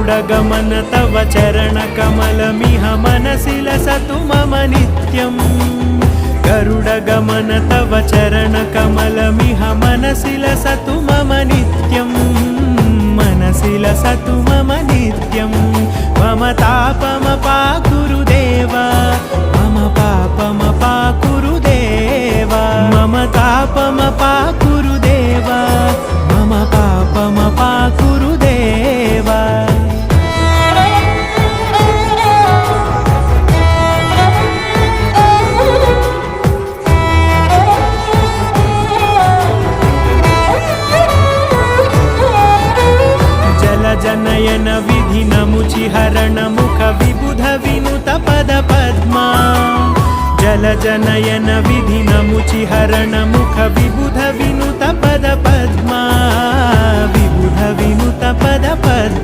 गरुडगमन तव चरणकमलमिह मनसि लसतु मम नित्यम् गरुडगमन तव चरणकमलमिह मनसि लसतु मम नित्यम् मनसि लसतु मम नित्यम् मम तापमपाकुरु देव मम पापमपाकुरु देव मम तापमपाकुरु देव मम पापमपाकुरु देव जनयन विधिनमुचिहरण मुख विबुध विनुत पद पद्मा जलजनयन विधिनमुचिहरण मुख विबुध विनुत पद पद्मा विबुध विनुत पद पद्मा